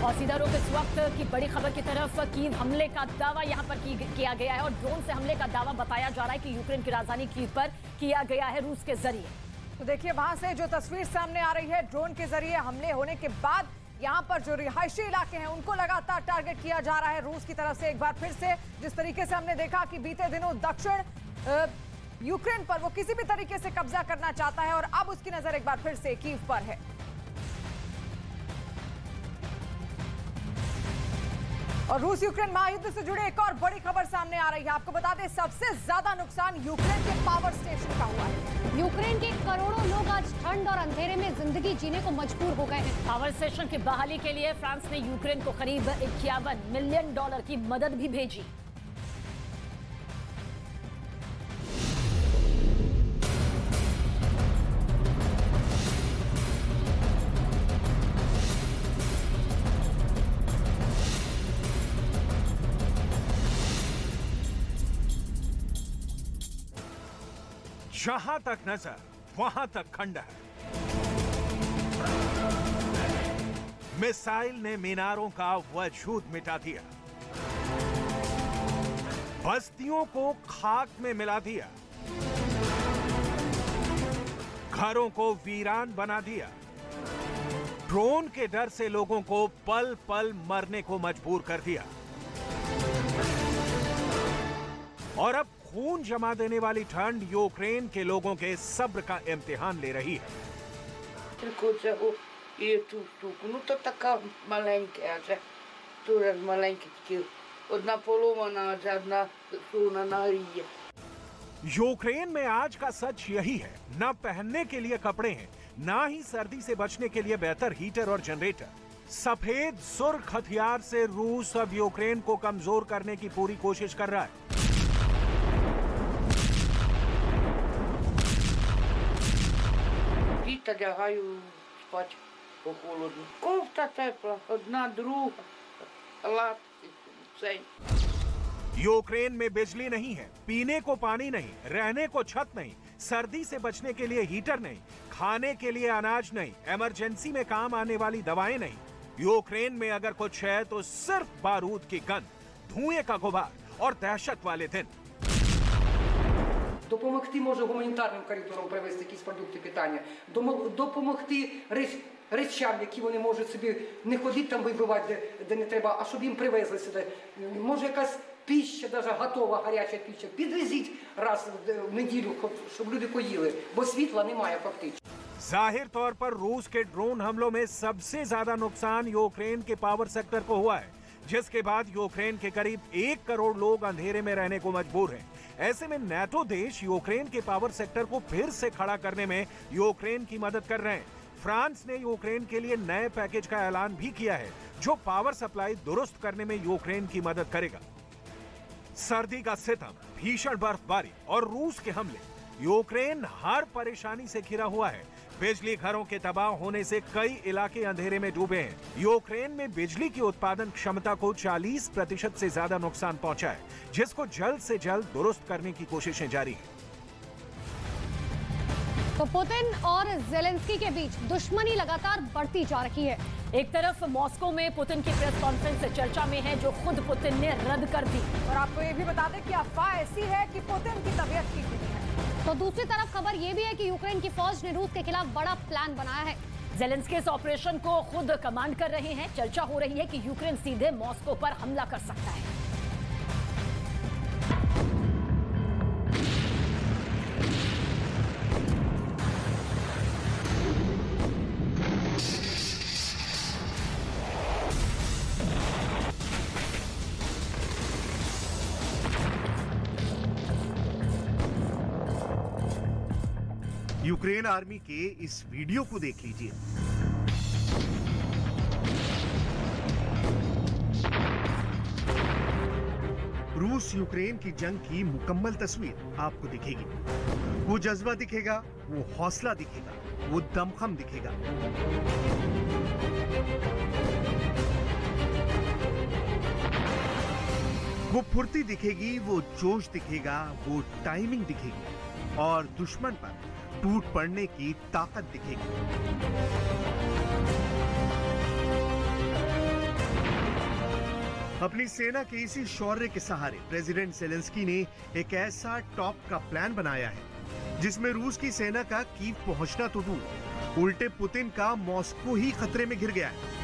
और सीधा रुख इस वक्त की बड़ी खबर की तरफ। कीव हमले का दावा यहां पर किया गया है और ड्रोन से हमले का दावा बताया जा रहा है कि यूक्रेन की राजधानी कीव पर किया गया है रूस के जरिए। तो देखिए वहां से जो तस्वीर सामने आ रही है, ड्रोन के जरिए हमले होने के बाद यहां पर जो रिहायशी इलाके हैं उनको लगातार टारगेट किया जा रहा है रूस की तरफ से। एक बार फिर से जिस तरीके से हमने देखा कि बीते दिनों दक्षिण यूक्रेन पर वो किसी भी तरीके से कब्जा करना चाहता है और अब उसकी नजर एक बार फिर से कीव पर है। और रूस यूक्रेन महायुद्ध से जुड़े एक और बड़ी खबर सामने आ रही है। आपको बता दें सबसे ज्यादा नुकसान यूक्रेन के पावर स्टेशन का हुआ है। यूक्रेन के करोड़ों लोग आज ठंड और अंधेरे में जिंदगी जीने को मजबूर हो गए हैं। पावर स्टेशन की बहाली के लिए फ्रांस ने यूक्रेन को करीब $51 मिलियन की मदद भी भेजी। जहां तक नजर वहां तक खंडहर। मिसाइल ने मीनारों का वजूद मिटा दिया, बस्तियों को खाक में मिला दिया, घरों को वीरान बना दिया। ड्रोन के डर से लोगों को पल पल मरने को मजबूर कर दिया और अब खून जमा देने वाली ठंड यूक्रेन के लोगों के सब्र का इम्तिहान ले रही है। Ну то така маленька, а дуже маленькі такі. Одна поломана, а одна суна на горі. यूक्रेन में आज का सच यही है, न पहनने के लिए कपड़े हैं, ना ही सर्दी से बचने के लिए बेहतर हीटर और जनरेटर। सफेद सुर्ख हथियार से रूस अब यूक्रेन को कमजोर करने की पूरी कोशिश कर रहा है। Лягаю спать по холоду. Кофта тепла, одна, друга, лапти, цей. यूक्रेन में बिजली नहीं है, पीने को पानी नहीं, रहने को छत नहीं, सर्दी से बचने के लिए हीटर नहीं, खाने के लिए अनाज नहीं, इमरजेंसी में काम आने वाली दवाएं नहीं। यूक्रेन में अगर कुछ है तो सिर्फ बारूद की गंध, धुएं का गुबार और दहशत वाले दिन। Допомогти може гуманітарним коридорам привезти якісь продукти питання, допомогти речам, які вони можуть собі не ходити там вибивати, де не треба, а щоб їм привезли сюди. Може якась пища, навіть готова гаряча пища, підвезіть раз в неділю, щоб люди поїли, бо світла немає фактично. जाहिर तौर पर रूस के ड्रोन हमलों में सबसे ज्यादा नुकसान यूक्रेन के पावर सेक्टर को हुआ है, जिसके बाद यूक्रेन के करीब 1 करोड़ लोग अंधेरे में रहने को मजबूर हैं। ऐसे में नेटो देश यूक्रेन के पावर सेक्टर को फिर से खड़ा करने में यूक्रेन की मदद कर रहे हैं। फ्रांस ने यूक्रेन के लिए नए पैकेज का ऐलान भी किया है, जो पावर सप्लाई दुरुस्त करने में यूक्रेन की मदद करेगा। सर्दी का सितम, भीषण बर्फबारी और रूस के हमले, यूक्रेन हर परेशानी से घिरा हुआ है। बिजली घरों के तबाह होने से कई इलाके अंधेरे में डूबे हैं। यूक्रेन में बिजली की उत्पादन क्षमता को 40% से ज्यादा नुकसान पहुंचा है, जिसको जल्द से जल्द दुरुस्त करने की कोशिशें जारी हैं। तो पुतिन और ज़ेलेंस्की के बीच दुश्मनी लगातार बढ़ती जा रही है। एक तरफ मॉस्को में पुतिन की प्रेस कॉन्फ्रेंस चर्चा में है, जो खुद पुतिन ने रद्द कर दी। और आपको ये भी बता दें कि अफवाह ऐसी है कि पुतिन की तबीयत ठीक नहीं है। तो दूसरी तरफ खबर ये भी है कि यूक्रेन की फौज ने रूस के खिलाफ बड़ा प्लान बनाया है। ज़ेलेंस्की इस ऑपरेशन को खुद कमांड कर रहे हैं। चर्चा हो रही है कि यूक्रेन सीधे मॉस्को पर हमला कर सकता है। यूक्रेन आर्मी के इस वीडियो को देख लीजिए। रूस यूक्रेन की जंग की मुकम्मल तस्वीर आपको दिखेगी। वो जज्बा दिखेगा, वो हौसला दिखेगा, वो दमखम दिखेगा। वो फुर्ती दिखेगी, वो जोश दिखेगा, वो टाइमिंग दिखेगी और दुश्मन पर टूट पड़ने की ताकत दिखेगी। अपनी सेना के इसी शौर्य के सहारे प्रेसिडेंट ज़ेलेंस्की ने एक ऐसा टॉप का प्लान बनाया है जिसमें रूस की सेना का कीव पहुंचना तो दूर, उल्टे पुतिन का मॉस्को ही खतरे में घिर गया है।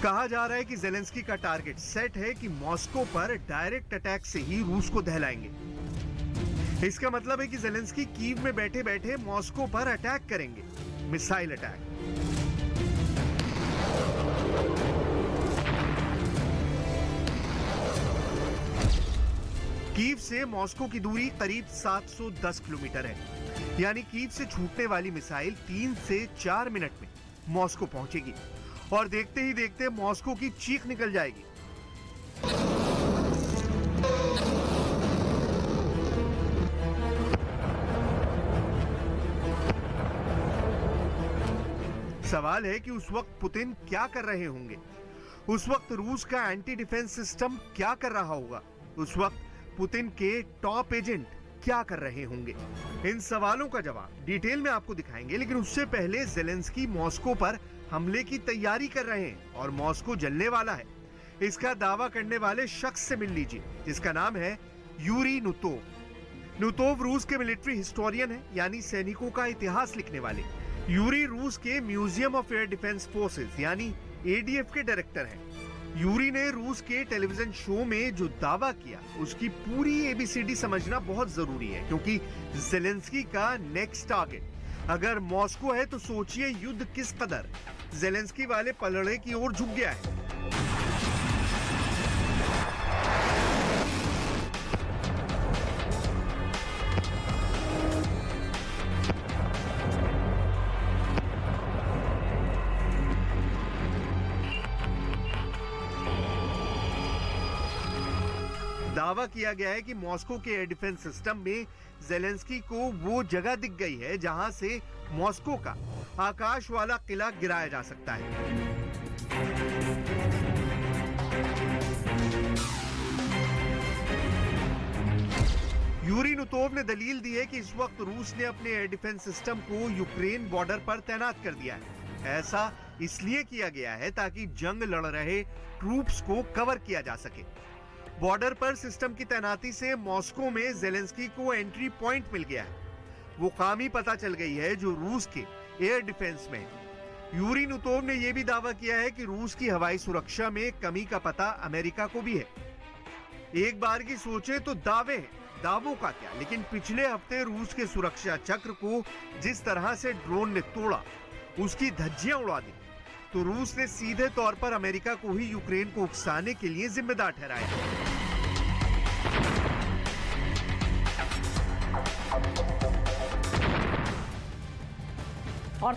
कहा जा रहा है कि ज़ेलेंस्की का टारगेट सेट है कि मॉस्को पर डायरेक्ट अटैक से ही रूस को दहलाएंगे। इसका मतलब है कि ज़ेलेंस्की कीव में बैठे बैठे मॉस्को पर अटैक करेंगे, मिसाइल अटैक। कीव से मॉस्को की दूरी करीब 710 किलोमीटर है, यानी कीव से छूटने वाली मिसाइल 3 से 4 मिनट में मॉस्को पहुंचेगी और देखते ही देखते मॉस्को की चीख निकल जाएगी। सवाल है कि उस वक्त पुतिन क्या कर रहे होंगे, उस वक्त रूस का एंटी डिफेंस सिस्टम क्या कर रहा होगा, उस वक्त पुतिन के टॉप एजेंट क्या कर रहे होंगे। इन सवालों का जवाब डिटेल में आपको दिखाएंगे, लेकिन उससे पहले ज़ेलेंस्की मॉस्को पर हमले की तैयारी कर रहे हैं और मॉस्को जलने वाला है, इसका दावा करने वाले शख्स से मिल लीजिए, जिसका नाम है यूरी नुतोव। नुतोव रूस के मिलिट्री हिस्टोरियन है, यानी सैनिकों का इतिहास लिखने वाले। यूरी रूस के museum of air defence forces यानी एडीएफ के डायरेक्टर हैं। यूरी ने रूस के टेलीविजन शो में जो दावा किया उसकी पूरी एबीसीडी समझना बहुत जरूरी है, क्योंकि ज़ेलेंस्की का नेक्स्ट टारगेट अगर मॉस्को है तो सोचिए युद्ध किस कदर ज़ेलेंस्की वाले पलड़े की ओर झुक गया है। दावा किया गया है कि मॉस्को के एयर डिफेंस सिस्टम में ज़ेलेंस्की को वो जगह दिख गई है जहां से मॉस्को का आकाश वाला किला गिराया जा सकता है। यूरी नुतोव ने दलील दी है कि इस वक्त रूस ने अपने एयर डिफेंस सिस्टम को यूक्रेन बॉर्डर पर तैनात कर दिया है। ऐसा इसलिए किया गया है ताकि जंग लड़ रहे ट्रूप्स को कवर किया जा सके। बॉर्डर पर सिस्टम की तैनाती से मॉस्को में ज़ेलेंस्की को एंट्री पॉइंट मिल गया है, वो खामी पता चल गई है जो रूस के एयर डिफेंस में है। यूरी नुतोव ने यह भी दावा किया है कि रूस की हवाई सुरक्षा में कमी का पता अमेरिका को भी है। एक बार की सोचे तो दावे हैं, दावों का क्या, लेकिन पिछले हफ्ते रूस के सुरक्षा चक्र को जिस तरह से ड्रोन ने तोड़ा, उसकी धज्जियां उड़ा दी, तो रूस ने सीधे तौर पर अमेरिका को ही यूक्रेन को उकसाने के लिए जिम्मेदार ठहराया। और